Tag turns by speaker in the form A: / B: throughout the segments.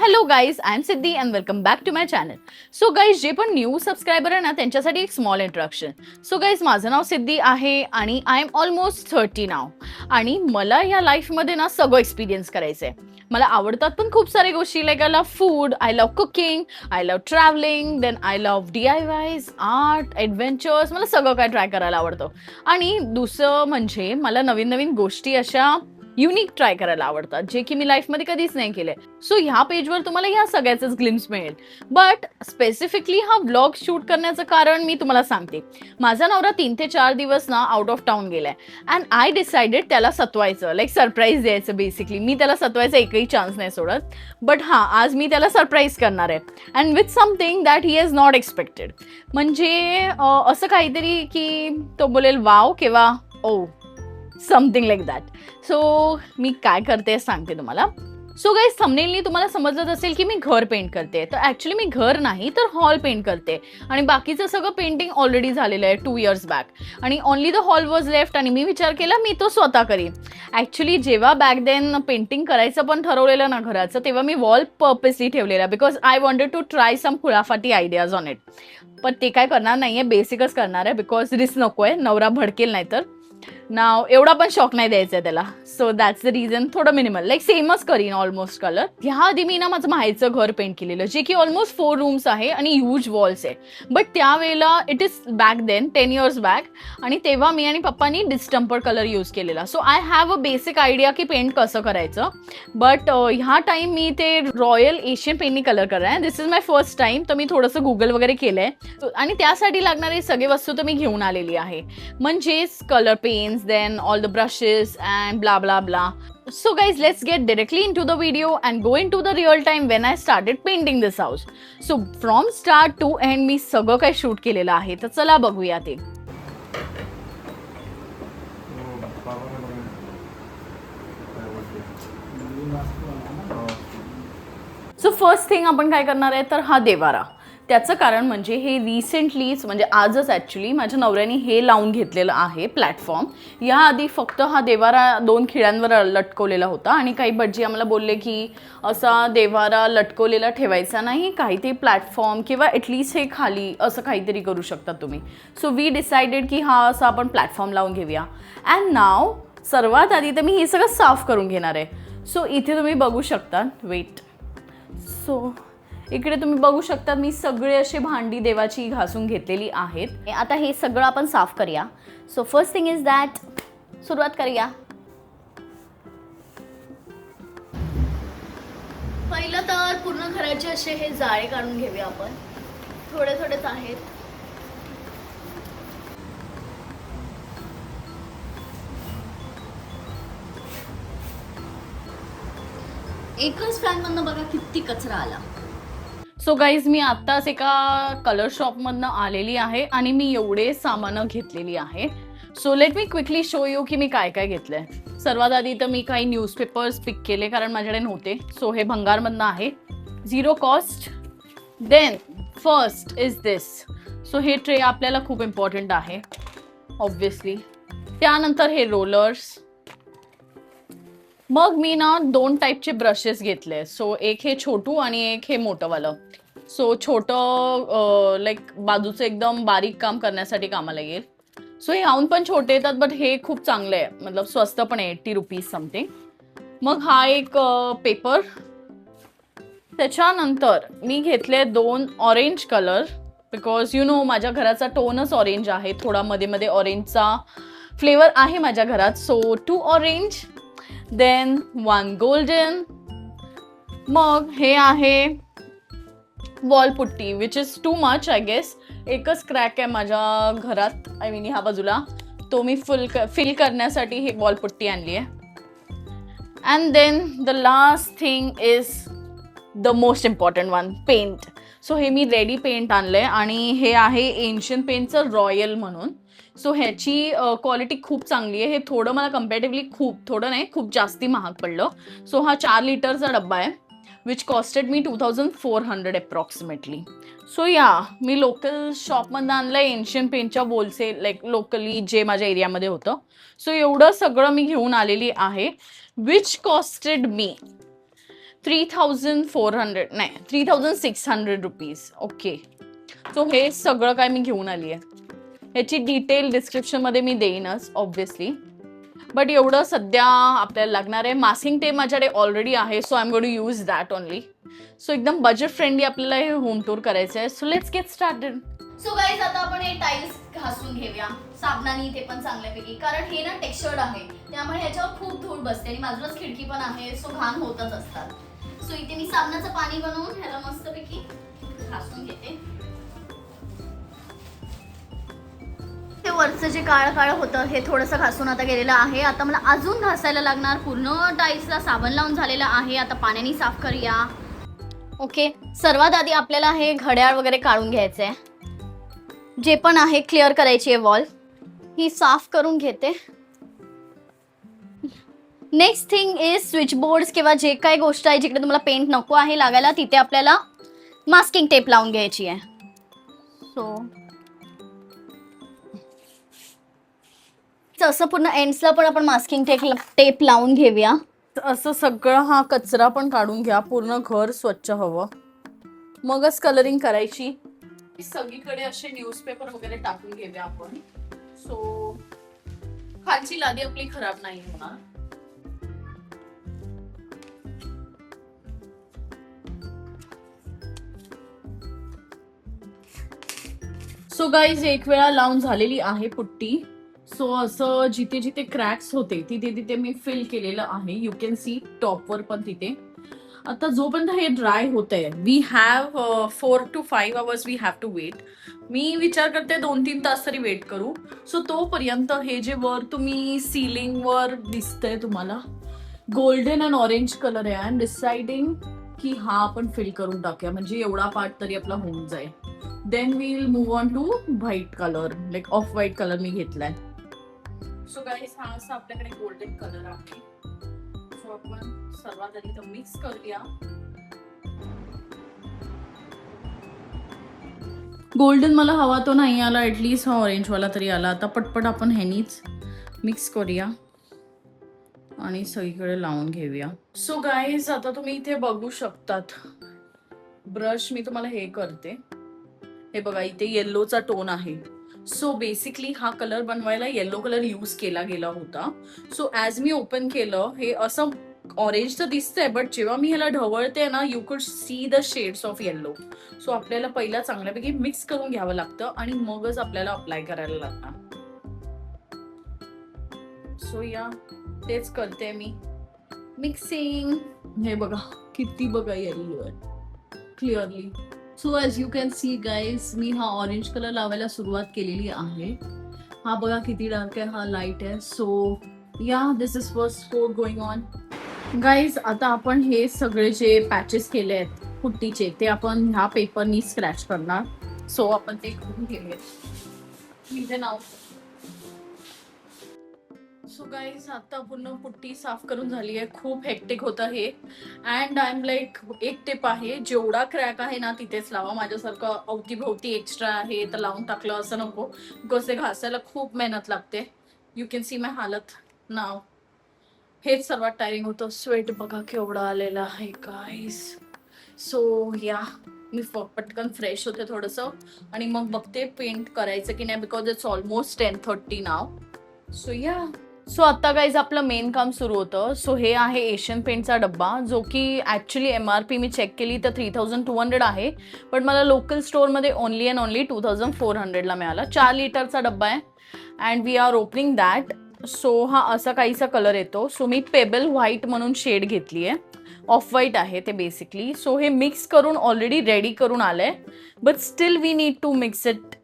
A: Hello guys, I am Siddhi and welcome back to my channel. So guys, जे पण new subscriber आहे ना त्यांच्यासाठी एक स्मॉल इंट्रोडक्शन. सो गाईज, माझं नाव सिद्धी आहे आणि आय एम ऑलमोस्ट 30 नाव. आणि मला या लाईफमध्ये ना सगळं एक्सपिरियन्स करायचं आहे. मला आवडतात पण खूप साऱ्या गोष्टी, like I love food, I love cooking, I love travelling, then I love DIYs, art, adventures. मला सगळं काय ट्राय करायला आवडतं. आणि दुसरं म्हणजे मला नवीन नवीन गोष्टी अशा युनिक ट्राय करायला आवडतात, जे की मी लाईफमध्ये कधीच नाही केले. सो ह्या पेजवर तुम्हाला ह्या सगळ्याचंच ग्लिम्स मिळेल. बट स्पेसिफिकली हा व्लॉग शूट करण्याचं कारण मी तुम्हाला सांगते. माझा नवरा 3 ते 4 दिवस ना आउट ऑफ टाउन गेलाय अँड आय डिसाइडेड त्याला सतवायचं, लाईक सरप्राईज द्यायचं. बेसिकली मी त्याला सतवायचा एकही चान्स नाही सोडत. बट हां, आज मी त्याला सरप्राईज करणार आहे and with something that he has not expected. म्हणजे असं काहीतरी की तो बोलेल वाव किंवा ओ समथिंग लाईक दॅट. सो मी काय करते सांगते तुम्हाला. सो गाईज, थंबनेलनी तुम्हाला समजत असेल की मी घर पेंट करते. तर ॲक्च्युली मी घर नाही तर हॉल पेंट करते आणि बाकीचं सगळं पेंटिंग ऑलरेडी झालेलं आहे 2 years बॅक. आणि only the hall was left आणि मी विचार केला मी तो स्वतः करीन. ॲक्च्युली जेव्हा बॅक देन पेंटिंग करायचं पण ठरवलेलं ना घराचं, तेव्हा मी वॉल पर्पसली ठेवलेला because I wanted to try some खुळाफाटी आयडियाज ऑन इट. पण ते काय करणार नाही आहे, बेसिकच करणार आहे बिकॉज रिस्क नको आहे, नवरा भडकेल नाही तर. नाव एवढा पण शॉक नाही द्यायचा आहे त्याला. So that's the reason. थोडं मिनिमल लाईक सेमच करीन ऑलमोस्ट कलर. ह्या आधी मी ना माझं माहेरचं घर पेंट केलेलं, जे की ऑलमोस्ट 4 रूम्स आहे आणि ह्यूज वॉल्स आहे. बट त्यावेळेला it is back then 10 years back आणि तेव्हा मी आणि पप्पानी डिस्टम्पर कलर यूज केलेला. So I have a basic idea की पेंट कसं करायचं. बट ह्या टाइम मी ते रॉयल एशियन पेंटनी कलर करणार आहे. दिस इज माय फर्स्ट टाइम. तर मी थोडंसं गुगल वगैरे केलंय आणि त्यासाठी लागणारे सगळे वस्तू तर मी घेऊन आलेली आहे. म्हणजेच colour pens, then all the brushes and blah blah blah. So guys, let's get directly into the video and go into the real time when I started painting this house. So from start to end मी सगळं काही shoot केलेलं आहे. तर चला बघूया ते. So first thing आपण काय करणार आहे तर हा देवारा. त्याचं कारण म्हणजे हे रिसेंटलीच म्हणजे आजच ॲक्च्युली माझ्या नवऱ्याने हे लावून घेतलेलं आहे प्लॅटफॉर्म. याआधी फक्त हा देवारा 2 खिळ्यांवर लटकवलेला होता आणि काही भटजी आम्हाला बोलले की असा देवारा लटकवलेला ठेवायचा नाही, काहीतरी प्लॅटफॉर्म किंवा ॲटलिस्ट हे खाली असं काहीतरी करू शकता तुम्ही. सो वी डिसाइडेड की हा असा आपण प्लॅटफॉर्म लावून घेऊया. अँड नाव सर्वात आधी तर मी हे सगळं साफ करून घेणार आहे. सो इथे तुम्ही बघू शकता, वेट. सो इकडे तुम्ही बघू शकता मी सगळे असे भांडी देवाची घासून घेतलेली आहेत. आता हे सगळं आपण साफ करूया. So first thing is that सुरुवात करूया. पहिलं तर पूर्ण घराचे असे हे जाळे काढून घेऊया आपण. थोडे थोडेच आहेत. एकच फॅन मधनं बघा किती कचरा आला. सो गाईज, मी आत्ताच एका कलर शॉपमधनं आलेली आहे आणि मी एवढे सामानं घेतलेली आहे. So let me quickly show you की मी काय काय घेतलं आहे. सर्वात आधी तर मी काही न्यूजपेपर्स पिक केले कारण माझ्याकडे नव्हते. सो हे भंगारमधनं आहे, 0 cost. Then first is this. So हे ट्रे आपल्याला खूप इम्पॉर्टंट आहे ऑब्व्हियसली. त्यानंतर हे रोलर्स. मग मी ना 2 टाईपचे ब्रशेस घेतले. सो एक हे छोटू आणि एक हे मोठंवालं. सो छोटं लाईक बाजूचं एकदम बारीक काम करण्यासाठी कामाला येईल. सो हे ह्याहून पण छोटे येतात बट हे खूप चांगलं आहे, मतलब स्वस्त पण आहे, 80 रुपीज समथिंग. मग हा एक पेपर. त्याच्यानंतर मी घेतले 2 orange colour because you know माझ्या घराचा टोनच ऑरेंज आहे. थोडा मध्ये मध्ये ऑरेंजचा फ्लेवर आहे माझ्या घरात. So 2 orange, then 1 golden. मग हे आहे wall putty which is too much I guess. एकच क्रॅक आहे माझ्या घरात, आय मीन ह्या बाजूला. तो मी फिल करण्यासाठी हे वॉल पुट्टी आणली आहे. And then the last thing is the most important one, paint. So हे मी रेडी पेंट आणलं आहे आणि हे आहे एन्शियन पेंटचं रॉयल म्हणून. सो ह्याची क्वालिटी खूप चांगली आहे. हे थोडं मला कम्पॅरेटिव्हली थोडं नाही खूप जास्ती महाग पडलं. सो हा 4 लिटरचा डब्बा आहे which costed me 2400 approximately. So या मी लोकल शॉपमधनं आणलं आहे एन्शियन पेंटच्या होलसेल, लाईक लोकली जे माझ्या एरियामध्ये होतं. सो एवढं सगळं मी घेऊन आलेली आहे विच कॉस्टेड मी 3400 नाही 3600 रुपीज. ओके, सो हे सगळं काय मी घेऊन आली आहे. याची डिटेल डिस्क्रिप्शनमध्ये मी देईनच ऑब्व्हियसली, बट एवढं सध्या आपल्याला लागणार आहे. मास्किंग टेप माझ्याकडे ऑलरेडी आहे, so I am going to use that only. So एकदम बजेट फ्रेंडली आपल्याला हे होम टूर करायचं आहे. So let's get started. So guys, आता आपण हे टाईल्स घासून घेऊया साबणाने, ते पण चांगल्यापैकी, कारण हे ना टेक्स्चर्ड आहे, त्यामुळे ह्याच्यावर खूप धूळ बसते आणि बाजूलाच खिडकी पण आहे, सो घाण होतच असतात. सो इथे मी साबणाचं पाणी बनवून ह्याला मस्तपैकी घासून घेते. ते वरचं जे काळं काळं होतं हे थोडंसं घासून आता गेलेलं आहे. आता मला अजून घासायला लागणार. पूर्ण टाईल्सला साबण लावून झालेलं आहे. आता पाण्याने साफ करूया. ओके, सर्वात आधी आपल्याला हे घड्याळ वगैरे काढून घ्यायचं आहे. जे पण आहे क्लिअर करायची आहे वॉल, ही साफ करून घेते. Next thing is switch boards किंवा जे काही गोष्ट आहे जिकडे तुम्हाला पेंट नको आहे लागायला, तिथे आपल्याला मास्किंग टेप लावून घ्यायची आहे. सो असं पूर्ण एंड्सला पण आपण मास्किंग टेप लावून घेऊया. असं सगळं हा कचरा पण काढून घ्या. पूर्ण घर स्वच्छ हवं, मगच कलरिंग करायची. सगळीकडे असे न्यूजपेपर वगैरे टाकून घेऊया आपण, सो खालची लादी आपली खराब नाही होणार. सो गाईज, एक वेळा लावून झालेली आहे पुट्टी. सो असं जिथे जिथे क्रॅक्स होते तिथे तिथे मी फिल केलेलं आहे. यू कॅन सी टॉपवर पण तिथे. आता जोपर्यंत हे ड्राय होतंय, we have 4 to 5 hours we have to wait. मी विचार करते 2-3 तास तरी वेट करू. सो तोपर्यंत हे जे वर तुम्ही सिलिंगवर दिसतंय तुम्हाला गोल्डन अँड ऑरेंज कलर आहे, आय एम डिसाइडिंग की हा आपण फिल करून टाकूया, म्हणजे एवढा पार्ट तरी आपला होऊन जाईल. Then we will move on to white colour, like off white colour मी घेतलाय. सो गाईज, हा असा आपल्याकडे गोल्डन कलर आहे. सो आपण सर्वात आधी तर मिक्स करूया. गोल्डन मला हवा तो नाही आला, ऍटलीस्ट हा ऑरेंज वाला तरी आला. आता पटपट आपण ह्यानीच मिक्स करूया आणि सगळीकडे लावून घेऊया. सो गाईज, आता तुम्ही इथे बघू शकतात, ब्रश मी तुम्हाला हे करते. हे बघा, इथे येल्लोचा टोन आहे. सो बेसिकली हा कलर बनवायला येल्लो कलर यूज केला गेला होता. सो ॲज मी ओपन केलं, हे असं ऑरेंज तर दिसतंय, बट जेव्हा मी ह्याला ढवळते ना, you could see the shades of yellow. So आपल्याला पहिला चांगल्यापैकी मिक्स करून घ्यावं लागतं आणि मगच आपल्याला अप्लाय करायला लागणार. सो या तेच करते मी, मिक्सिंग. हे बघा किती बघा येल्लो आहे clearly. So as you can see guys, मी हा ऑरेंज कलर लावायला सुरुवात केलेली आहे. हा बघा किती डार्क आहे, हा लाईट आहे. So yeah, this is first coat going on. Guys, आता आपण हे सगळे जे पॅचेस केले आहेत पुट्टीचे, ते आपण ह्या पेपरनी स्क्रॅच करणार. सो आपण ते करून घेऊया. नाव सो गाईज, आता पूर्ण पुट्टी साफ करून झाली आहे. खूप हेक्टिक होतं हे, अँड आय एम लाईक, एक टिप आहे, जेवढा क्रॅक आहे ना तिथेच लावा. माझ्यासारखं अवतीभोवती एक्स्ट्रा आहे तर लावून टाकलं असं नको, बिकॉज ते घासायला खूप मेहनत लागते. यू कॅन सी माय हालत नाव. हेच सर्वात टायरिंग होतं. स्वेट बघा केवढा आलेला आहे गाईज. सो या, मी पटकन फ्रेश होते थोडंसं आणि मग बघते पेंट करायचं की नाही, because it's almost 10:30 now. So या. सो आता गाईज आपलं मेन काम सुरू होतं. सो हे आहे एशियन पेंटचा डब्बा, जो की ॲक्च्युली MRP मी चेक केली तर 3200 आहे, बट मला लोकल स्टोअरमध्ये ओनली अँड ओनली 2400ला मिळाला. 4 लिटरचा डब्बा आहे and we are opening that. So हा असा काहीसा कलर येतो. सो मी पेबल व्हाईट म्हणून शेड घेतली आहे, ऑफ व्हाईट आहे ते बेसिकली. सो हे मिक्स करून ऑलरेडी रेडी करून आलंय, but still we need to mix it.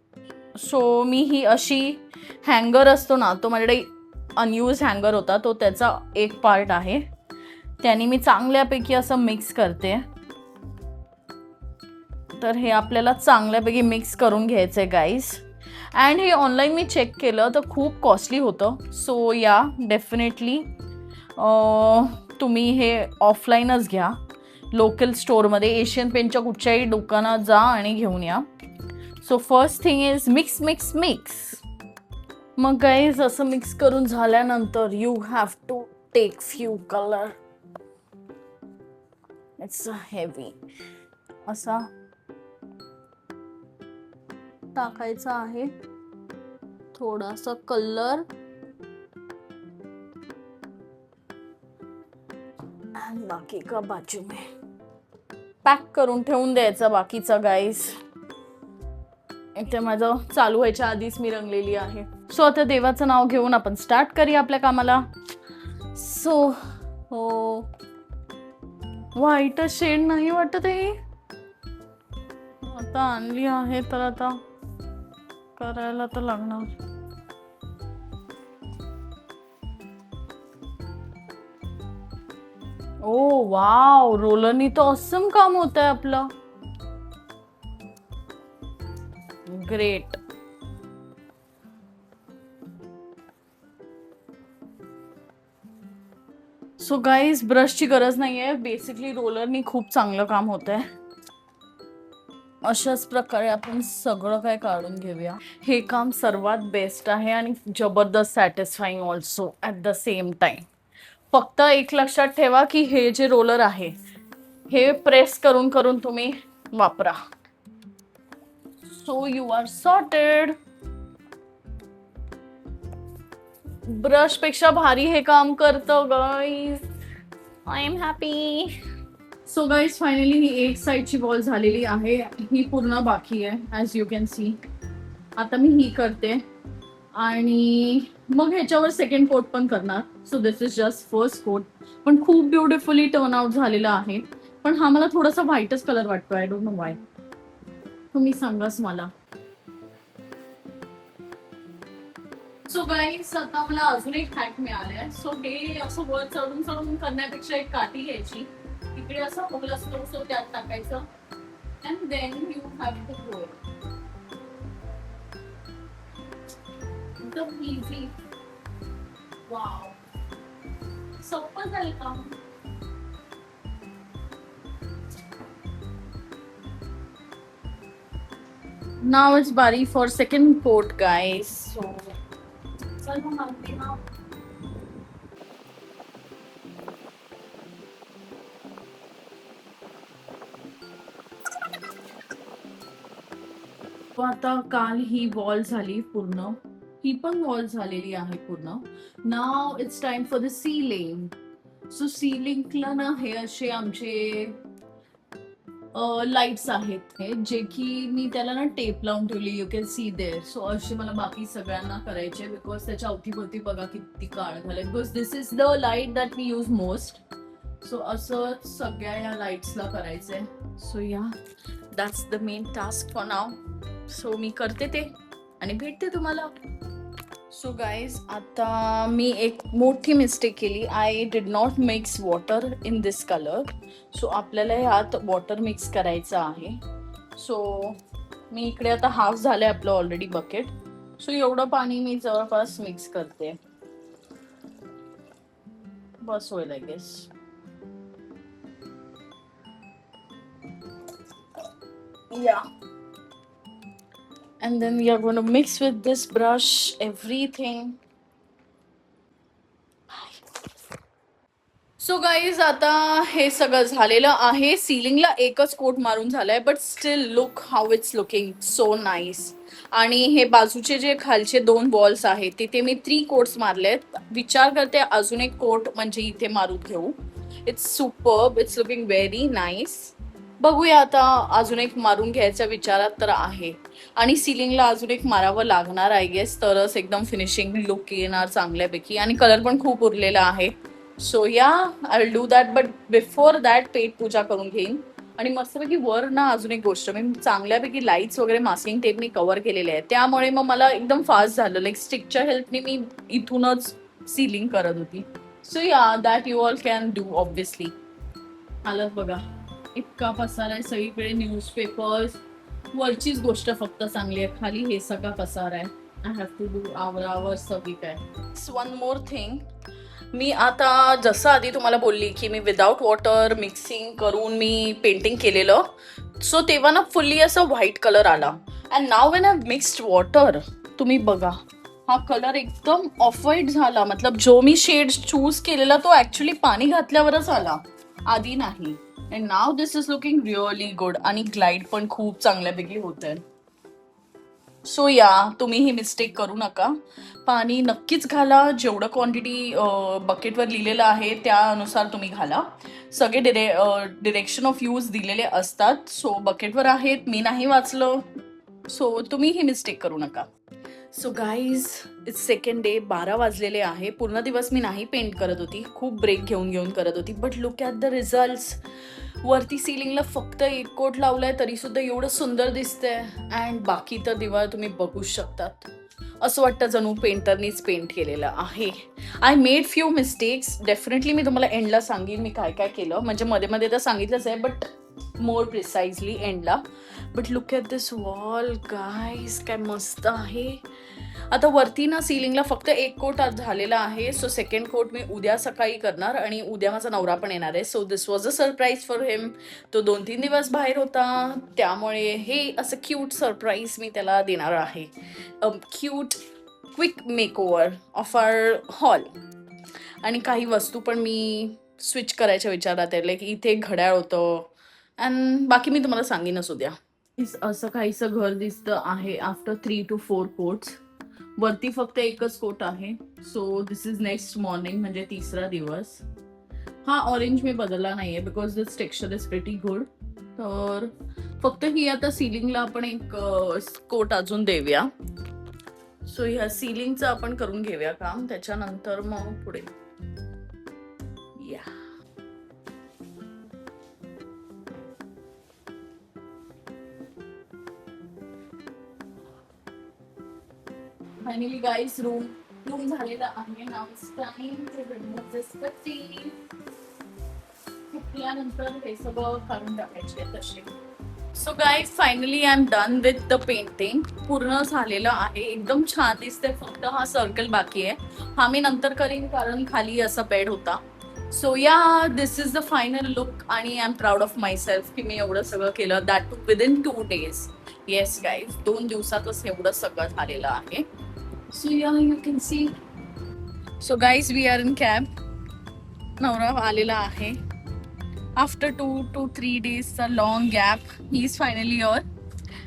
A: So मी ही अशी हँगर असतो ना, तो माझ्याकडे अनयूज हँगर होता, तो त्याचा एक पार्ट आहे, त्याने मी चांगल्यापैकी असं मिक्स करते. तर हे आपल्याला चांगल्यापैकी मिक्स करून घ्यायचं आहे गाईज. अँड हे ऑनलाईन मी चेक केलं तर खूप कॉस्टली होतं. सो या, डेफिनेटली तुम्ही हे ऑफलाईनच घ्या, लोकल स्टोअरमध्ये. एशियन पेंटच्या कुठच्याही दुकानात जा आणि घेऊन या. So first thing is mix mix mix. मग गाईज, असं मिक्स करून झाल्यानंतर you have to take few colour. It's heavy. असा टाकायचा आहे, थोडासा कलर आणि बाकी का बाजू में पॅक करून ठेवून द्यायचं बाकीचं गाईज. इथे माझं चालू व्हायच्या आधीच मी रंगलेली आहे. सो आता देवाचं नाव घेऊन आपण स्टार्ट करूया आपल्या कामाला. सो हो, व्हाईट शेड नाही वाटत आहे. आता आणली आहे तर आता करायला तर लागणार. ओ वाव, रोलरनी तर ऑसम काम होत आहे आपलं. ग्रेट. सो गाईज, ब्रशची गरज नाहीये, बेसिकली रोलरनी खूप चांगलं काम होत आहे. अशाच प्रकारे आपण सगळं काय काढून घेऊया. हे काम सर्वात बेस्ट आहे आणि जबरदस्त satisfying also at the same time. फक्त एक लक्षात ठेवा की हे जे रोलर आहे हे प्रेस करून करून तुम्ही वापरा. So you are sorted. Brush पेक्षा भारी हे काम करतं guys. I am happy. So guys, finally ही एक साइडची वॉल झालेली आहे, ही पूर्ण बाकी आहे ॲज यू कॅन सी. आता मी ही करते आणि मग ह्याच्यावर सेकंड कोट पण करणार. So this is just first coat, पण खूप ब्युटिफुली टर्न आउट झालेला आहे. पण हा मला थोडासा व्हाईटच कलर वाटतो. I don't know Y. तुम्ही सांगाच मला. सो गाईज, आता मला अजून एक हॅक मिळालाय. सो हे असं वर चढून चढून करण्यापेक्षा एक काठी घ्यायची, तिकडे असं होल असतो, सो त्यात टाकायचं and then you have to throw it. एकदम इझी. वाव, सोपं झालं काम. Now it's bari for second coat, guys. So, चलो मारते ना. आता काल ही वॉल झाली पूर्ण, ही पण वॉल झालेली आहे पूर्ण. Now it's time for the ceiling. So सीलिंगला ना हे असे आमचे लाईट्स आहेत हे, जे की मी त्याला ना टेप लावून ठेवली. You can see there. So असे मला बाकी सगळ्यांना करायचे, बिकॉज त्याच्या अवतीभोवती बघा किती काळ झाले. Because this is the light that मी यूज मोस्ट. सो असं सगळ्या या लाईट्सला करायचंय. So yeah, that's the main task for now. So मी करते ते आणि भेटते तुम्हाला. सो गाईज, आता मी एक मोठी मिस्टेक केली. I did not mix water in this colour. So आपल्याला ह्यात वॉटर मिक्स करायचं आहे. सो मी इकडे आता हाफ झालंय आपलं ऑलरेडी बकेट. सो एवढं पाणी मी जवळपास मिक्स करते, बस होईल आय गेस. या, and then we are going to mix with this brush everything. So guys, आता हे सगळं झालेलं आहे. सीलिंगला एकच कोट मारून झालाय, but still look how it's looking so nice. आणि हे बाजूचे जे खालचे 2 वॉल्स आहेत तिथे मी 3 कोट्स मारलेत. विचार करते अजून एक कोट म्हणजे इथे मारून घेऊ. It's superb. It's looking very nice. बघूया आता, अजून एक मारून घ्यायच्या विचारात तर आहे. आणि सिलिंगला अजून एक मारावं लागणार आय गेस, तरच एकदम फिनिशिंग लुक येणार चांगल्यापैकी. आणि कलर पण खूप उरलेला आहे. So yeah, I will do that. But before that पेट पूजा करून घेईन. आणि मस्तपैकी वर ना अजून एक गोष्ट, मी चांगल्यापैकी लाईट्स वगैरे मास्किंग टेपनी कव्हर केलेले आहे, त्यामुळे मग मला एकदम फास्ट झालं. लाईक स्टिकच्या हेल्पने मी इथूनच सीलिंग करत होती. सो या, that you all can do obviously. आलं बघा, इतका पसार आहे सगळीकडे. न्यूजपेपर्स, वरचीच गोष्ट फक्त चांगली आहे, खाली हे सगळा पसार आहे. आय हॅव टू डू आवर सगळी काय. वन मोर थिंग, मी आता जसं आधी तुम्हाला बोलली की मी विदाउट वॉटर मिक्सिंग करून मी पेंटिंग केलेलं. सो तेव्हा ना फुल्ली असं व्हाईट कलर आला. And now when I mixed water, तुम्ही बघा हा कलर एकदम ऑफ व्हाईट झाला. मतलब जो मी शेड चूज केलेला तो ऍक्च्युली पाणी घातल्यावरच आला, आधी नाही. And now this is looking really good आणि ग्लाइड पण खूप चांगल्यापैकी होत आहे. सो या तुम्ही ही मिस्टेक करू नका. पाणी नक्कीच घाला. जेवढं क्वांटिटी बकेटवर लिहिलेलं आहे त्यानुसार तुम्ही घाला. सगळे डिरेक्शन ऑफ यूज दिलेले असतात. सो बकेटवर आहेत, मी नाही वाचलं. सो तुम्ही ही मिस्टेक करू नका. So guys it's second day. 12 वाजलेले आहे. पूर्ण दिवस मी नाही पेंट करत होती, खूप ब्रेक घेऊन घेऊन करत होती. But look at the results. वरती सिलिंगला फक्त एक कोट लावलाय तरी सुद्धा एवढं सुंदर दिसतंय. अँड बाकी तर दिवाळ तुम्ही बघू शकतात. असं वाटतं जणू पेंटरनीच पेंट केलेलं आहे. I made few mistakes. Definitely मी तुम्हाला एंडला सांगेन मी काय काय केलं. म्हणजे मध्ये मध्ये तर सांगितलंच आहे, बट मोर प्रिसाइजली एंडला. But look at this wall guys, काय मस्त आहे. आता वरती ना सिलिंगला फक्त एक कोट आज झालेला आहे. सो सेकंड कोट मी उद्या सकाळी करणार आणि उद्या माझा नवरा पण येणार आहे. So this was a surprise for him. तो 2-3 दिवस बाहेर होता, त्यामुळे हे असं क्यूट सरप्राईज मी त्याला देणार आहे. Cute quick makeover of our hall. आणि काही वस्तू पण मी स्विच करायच्या विचारात आहे. लाईक इथे एक घड्याळ होतं अँड बाकी मी तुम्हाला सांगेनच उद्या. असं काहीसं घर दिसतं आहे आफ्टर 3 to 4 कोट्स. वरती फक्त एकच कोट आहे. So this is next morning, म्हणजे तिसरा दिवस. हा ऑरेंज मी बदलला नाहीये because this texture is pretty good. तर फक्त ही आता सिलिंगला आपण एक कोट अजून देऊया. सो ह्या सिलिंगचं आपण करून घेऊया काम, त्याच्यानंतर मग पुढे या. फायनली गाईज रूम झालेला आहे. Now it's time to remove this पट्टी. फुटल्यानंतर हे सगळं काढून टाकायचे तसे. So guys finally I am done with the painting. पूर्ण झालेलं आहे, एकदम छान दिसते. फक्त हा सर्कल बाकी आहे. हा मी नंतर करीन कारण खाली असा बेड होता. So yeah this is the final look आणि I am proud of myself की मी एवढं सगळं केलं. That too within 2 days. Yes guys 2 दिवसातच एवढं सगळं झालेलं आहे. So yeah you can see. So guys we are in cab. नवरा आलेला आहे after 2 to 3 days long gap. He is finally your.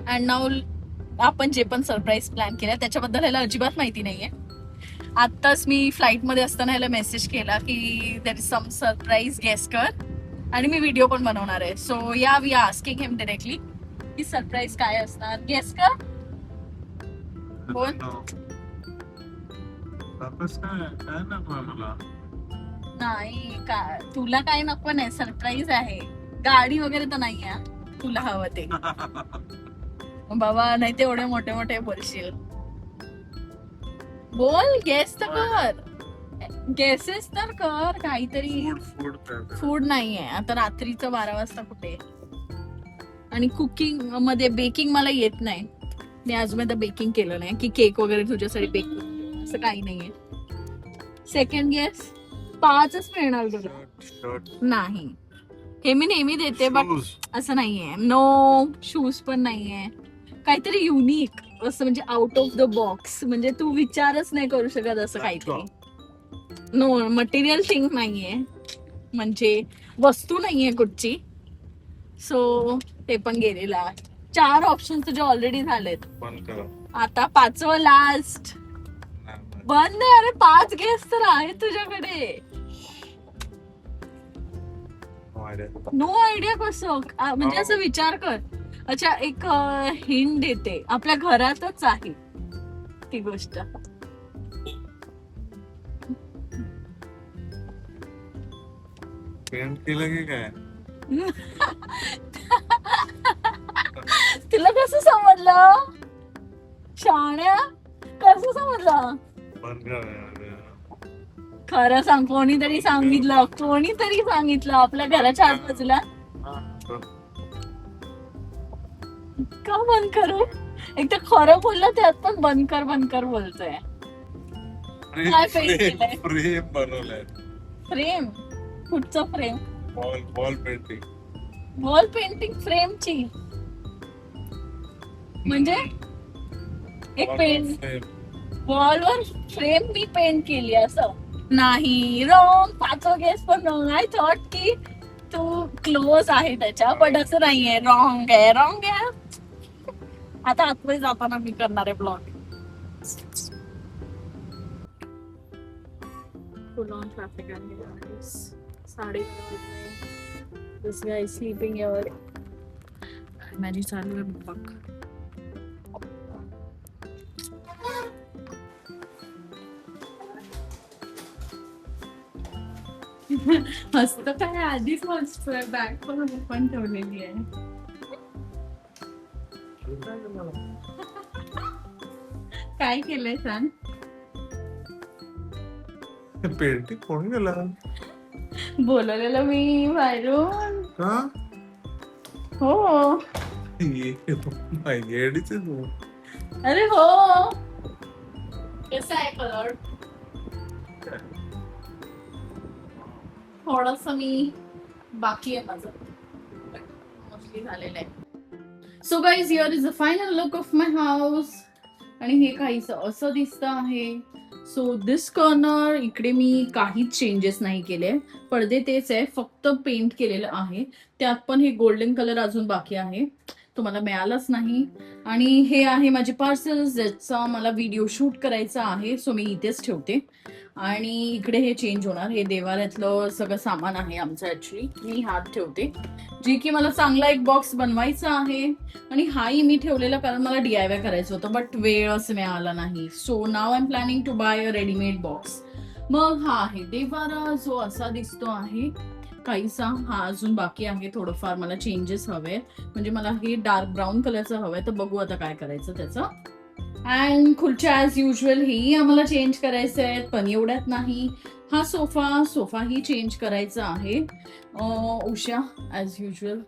A: And now आपण जे पण सरप्राईज प्लॅन केला त्याच्याबद्दल ह्याला अजिबात माहिती नाहीये. आत्ताच मी फ्लाईटमध्ये असताना ह्याला मेसेज केला की there is some surprise, guess कर. आणि मी व्हिडिओ पण बनवणार आहे. So yeah we are asking him directly की सरप्राईज काय असणार, गेस कर. बोल. नाही का तुला काय नको नाही, सरप्राईज आहे. गाडी वगैरे तर नाही आहे तुला हवं ते. बाबा नाही ते एवढे मोठे मोठे बोलशील. बोल, गेस तर कर. गेसेस तर कर काहीतरी. फूड नाहीये आता रात्रीचं 12 वाजता कुठे. आणि कुकिंग मध्ये बेकिंग मला येत नाही. मी अजून बेकिंग केलं नाही की केक वगैरे तुझ्यासाठी बेक करू, असं काही नाहीये. सेकंड गेस 5च मिळणार तुला. नाही हे मी नेहमी देते बट असं नाहीये. नो शूज पण नाहीये. काहीतरी युनिक असं म्हणजे आउट ऑफ द बॉक्स, म्हणजे तू विचारच नाही करू शकत असं काहीतरी. नो मटेरियल थिंग नाहीये, म्हणजे वस्तू नाहीये कुठची. सो ते पण गेलेला. 4 ऑप्शन तुझे ऑलरेडी झालेत. आता 5वं लास्ट. बंद आहे. अरे 5 गेस तर आहे तुझ्याकडे. नो आयडिया कसं म्हणजे असं विचार कर. अच्छा एक हिंट देते, आपल्या घरातच आहे ती गोष्ट.
B: पेंट केलं की काय?
A: तुला कसं समजलं शाण्या, कसं समजलं? खरं सांग, कोणीतरी सांगितलं आपल्या घराच्या आजूबाजूला. का बंद करू? एक तर खरं बोललं त्यात पण बंद कर बोलतोय. काय पेंट केलंय?
B: फ्रेम बनवलाय.
A: फ्रेम? कुठचं frame?
B: Wall painting.
A: Wall painting फ्रेमची म्हणजे एक पेंट वॉलवर फ्रेम मी पेंट केली असं नाही. रॉंग. 5वा गेस पण रॉंग. आय थॉट की तू क्लोज आहे त्याच्या, पण असं नाहीये. रॉंग आहे. आता आतमध्ये जाताना मी करणार आहे ब्लॉग. फुल ऑन ट्रॅफिक आहे. 11:30. This guy sleeping here. माझी चालू आहे बघ. मस्त काय आधीच मस्त बॅग पण ओपन ठेवलेली आहे. काय केलंय सांग.
B: पेंटिंग कोण गेला
A: बोलवलेलं मी बाहेरून.
B: का
A: हो.
B: येडीच आहे तू.
A: अरे हो. कसा आहे कलर. थोडस मी बाकी आहे माझं, मोस्टली झालेलं आहे. So guys, here is a final look of my house. आणि हे काहीच असं दिसतं आहे. सो दिस कॉर्नर इकडे मी काहीच चेंजेस नाही केले. पडदे तेच आहे, फक्त पेंट केलेलं आहे. त्यात पण हे गोल्डन कलर अजून बाकी आहे, तुम्हाला मिळालंच नाही. आणि हे आहे माझे पार्सल्स, ज्याचा मला व्हिडिओ शूट करायचा आहे. सो मी इथेच ठेवते. आणि इकडे हे चेंज होणार. हे देवाऱ्यातलं सगळं सामान आहे आमचं. ऍक्च्युली मी हात ठेवते, जे की मला चांगला एक बॉक्स बनवायचा आहे. आणि हाही मी ठेवलेला कारण मला DIY करायचं होतं, बट वेळच मिळाला नाही. So now I am planning to buy a readymade box. मग हा आहे देवारा, जो असा दिसतो आहे काहीसा. हा अजून बाकी आहे, थोडंफार मला चेंजेस हवे. म्हणजे मला हे डार्क ब्राऊन कलरचं हवंय, तर बघू आता काय करायचं त्याचं. अँड खुर्च्या ॲज युजल हेही आम्हाला चेंज करायचं आहेत, पण एवढ्यात नाही. हा सोफाही चेंज करायचा आहे. Usha as usual.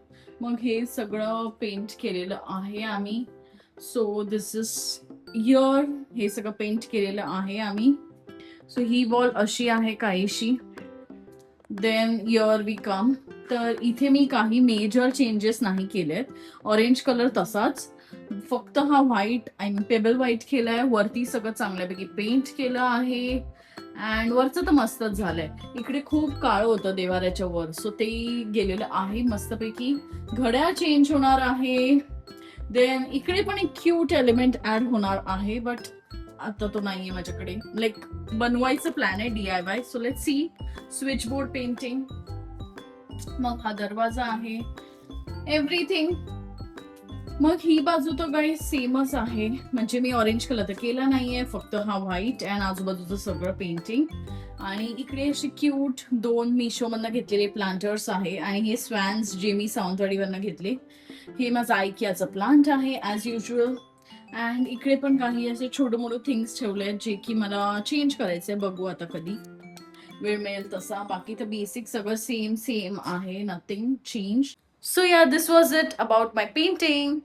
A: मग हे सगळं पेंट केलेलं आहे आम्ही. So this is here. हे सगळं पेंट केलेलं आहे आम्ही. सो ही वॉल अशी आहे काहीशी. Then here we come. तर इथे मी काही मेजर चेंजेस नाही केलेत. ऑरेंज कलर तसाच, फक्त हा व्हाईट पेबल व्हाईट केलाय. वरती सगळं चांगल्यापैकी पेंट केलं आहे. अँड वरचं तर मस्तच झालंय. इकडे खूप काळं होतं देवाऱ्याच्या वर, सो ते गेलेलं आहे मस्तपैकी. घड्याळ चेंज होणार आहे. देन इकडे पण एक क्यूट एलिमेंट ऍड होणार आहे, बट आता तो नाहीये माझ्याकडे. लाईक बनवायचं प्लॅन आहे DIY. So let's see. Switch board painting. मग हा दरवाजा आहे. एव्हरीथिंग. मग ही बाजू तर काही सेमच आहे. म्हणजे मी ऑरेंज कलर तर केला नाहीये, फक्त हा व्हाईट अँड आजूबाजूचं सगळं पेंटिंग. आणि इकडे अशी क्यूट 2 मिशोमधनं घेतलेले प्लांटर्स आहे. आणि हे स्वॅन्स जे मी सावंतवाडीवरनं घेतले. हे माझं आयकियाचं प्लांट आहे ॲज युजल. अँड इकडे पण काही असे छोटे मोठे थिंग्स ठेवले आहेत, जे की मला चेंज करायचे. बघू आता कधी वेळ मिळेल तसा. बाकी तर बेसिक सगळं सेम आहे, nothing change. So yeah, this was it about my painting.